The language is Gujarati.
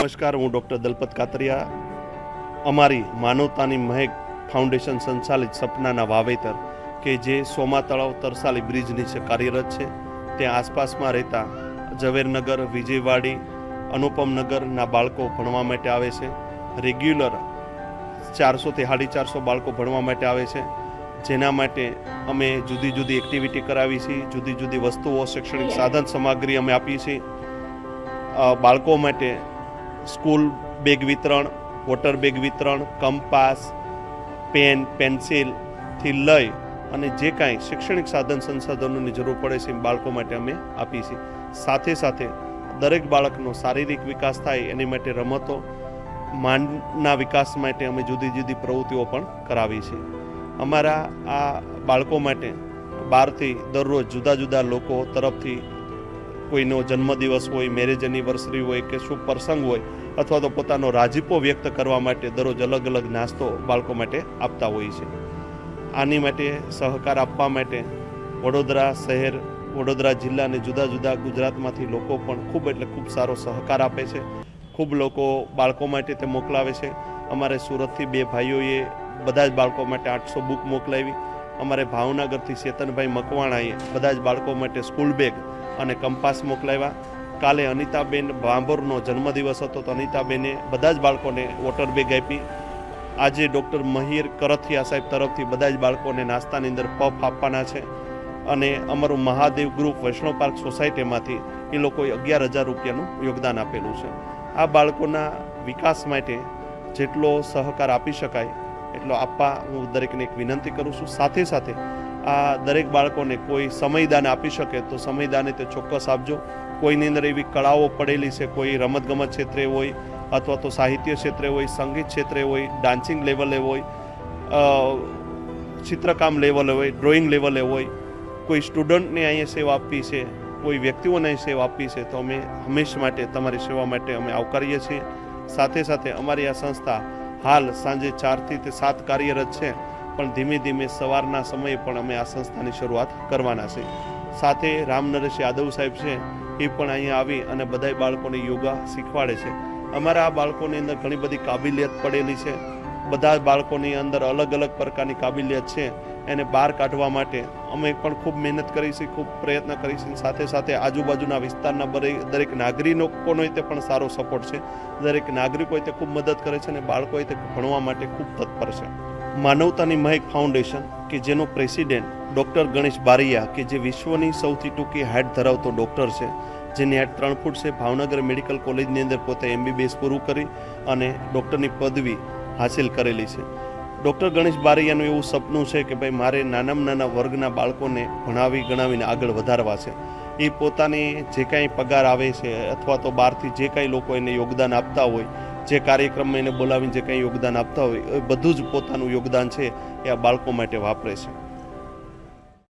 નમસ્કાર, હું ડૉક્ટર દલપત કાતરિયા. અમારી માનવતાની મહેક ફાઉન્ડેશન સંચાલિત સપનાના વાવેતર કે જે સોમા તળાવ તરસાલી બ્રિજ નીચે કાર્યરત છે, ત્યાં આસપાસમાં રહેતા ઝવેરનગર, વિજયવાડી, અનુપમનગરના બાળકો ભણવા માટે આવે છે. રેગ્યુલર 400થી 450 બાળકો ભણવા માટે આવે છે, જેના માટે અમે જુદી જુદી એક્ટિવિટી કરાવી છીએ, જુદી જુદી વસ્તુઓ, શૈક્ષણિક સાધન સામગ્રી અમે આપીએ છીએ. બાળકો માટે સ્કૂલ બેગ વિતરણ, વોટર બેગ વિતરણ, કંપાસ, પેન, પેન્સિલથી લઈ અને જે કાંઈ શૈક્ષણિક સાધન સંસાધનોની જરૂર પડે છે બાળકો માટે અમે આપીએ છીએ. સાથે સાથે દરેક બાળકનો શારીરિક વિકાસ થાય એની માટે રમતો, માનના વિકાસ માટે અમે જુદી જુદી પ્રવૃત્તિઓ પણ કરાવી છે. અમારા આ બાળકો માટે બહારથી દરરોજ જુદા જુદા લોકો તરફથી કોઈનો જન્મદિવસ હોય, મેરેજ એનિવર્સરી હોય કે શુભ પ્રસંગ હોય અથવા તો પોતાનો રાજીપો વ્યક્ત કરવા માટે દરરોજ અલગ અલગ નાસ્તો બાળકો માટે આપતા હોય છે. આની માટે સહકાર આપવા માટે વડોદરા શહેર, વડોદરા જિલ્લા અને જુદા જુદા ગુજરાતમાંથી લોકો પણ ખૂબ સારો સહકાર આપે છે. ખૂબ લોકો બાળકો માટે તે મોકલાવે છે. અમારે સુરતથી 2 ભાઈઓએ બધા જ બાળકો માટે 800 બુક મોકલાવી. અમારે ભાવનગરથી ચેતનભાઈ મકવાણાએ બધા જ બાળકો માટે સ્કૂલ બેગ અને કંપાસ મોકલાવ્યા. કાલે અનિતાબેન ભાંભોરનો જન્મદિવસ હતો તો અનિતાબેને બધા જ બાળકોને વોટર બેગ આપી. આજે ડૉક્ટર મહીર કરથિયા સાહેબ તરફથી બધા જ બાળકોને નાસ્તાની અંદર પફ આપવાના છે. અને અમારું મહાદેવ ગ્રુપ વૈષ્ણવ પાર્ક સોસાયટીમાંથી એ લોકોએ 11,000 રૂપિયાનું યોગદાન આપેલું છે. આ બાળકોના વિકાસ માટે જેટલો સહકાર આપી શકાય એટલો આપવા હું દરેકને એક વિનંતી કરું છું. સાથે સાથે આ દરેક બાળકોને કોઈ સમયદાન આપી શકે તો સમયદાને તે ચોક્કસ આપજો. કોઈની અંદર એવી કળાઓ પડેલી છે, કોઈ રમતગમત ક્ષેત્રે હોય અથવા તો સાહિત્ય ક્ષેત્રે હોય, સંગીત ક્ષેત્રે હોય, ડાન્સિંગ લેવલે હોય, ચિત્રકામ લેવલે હોય, ડ્રોઈંગ લેવલે હોય, કોઈ સ્ટુડન્ટને અહીંયા સેવા આપવી છે, કોઈ વ્યક્તિઓને અહીં સેવા આપવી છે, તો અમે હંમેશા માટે તમારી સેવા માટે અમે આવકારીએ છીએ. સાથે સાથે અમારી આ સંસ્થા હાલ સાંજે 4 થી 7 કાર્યરત છે, પણ ધીમે ધીમે સવારના સમયે પણ અમે આ સંસ્થાની શરૂઆત કરવાના છે. સાથે રામનરેશ યાદવ સાહેબ છે, એ પણ અહીંયા આવી અને બધા બાળકોને યોગા શીખવાડે છે. અમારા આ બાળકોની અંદર ઘણી બધી કાબિલિયત પડેલી છે. બધા બાળકોની અંદર અલગ અલગ પ્રકારની કાબિલિયત છે, એને બહાર કાઢવા માટે અમે પણ ખૂબ મહેનત કરી છે, ખૂબ પ્રયત્ન કરી છે. સાથે સાથે આજુબાજુના વિસ્તારના દરેક નાગરિકોનો તે પણ સારો સપોર્ટ છે. દરેક નાગરિકોએ તે ખૂબ મદદ કરે છે અને બાળકોએ તે ભણવા માટે ખૂબ તત્પર છે. માનવતાની મહેક ફાઉન્ડેશન કે જેનો પ્રેસિડેન્ટ ડૉક્ટર ગણેશ બારૈયા કે જે વિશ્વની સૌથી ટૂંકી હાઇટ ધરાવતો ડૉક્ટર છે, જેની હાઇટ 3 ફૂટ છે, ભાવનગર મેડિકલ કોલેજની અંદર પોતે MBBS પૂરું કરી અને ડૉક્ટરની પદવી હાસિલ કરેલી છે. ડૉક્ટર ગણેશ બારૈયાનું એવું સપનું છે કે ભાઈ મારે નાનામાં નાના વર્ગના બાળકોને ભણાવી ગણાવીને આગળ વધારવા છે. એ પોતાની જે કાંઈ પગાર આવે છે અથવા તો બહારથી જે કાંઈ લોકો એને યોગદાન આપતા હોય, જે કાર્યક્રમમાં એને બોલાવીને જે કાંઈ યોગદાન આપતા હોય, એ બધું જ પોતાનું યોગદાન છે એ આ બાળકો માટે વાપરે છે.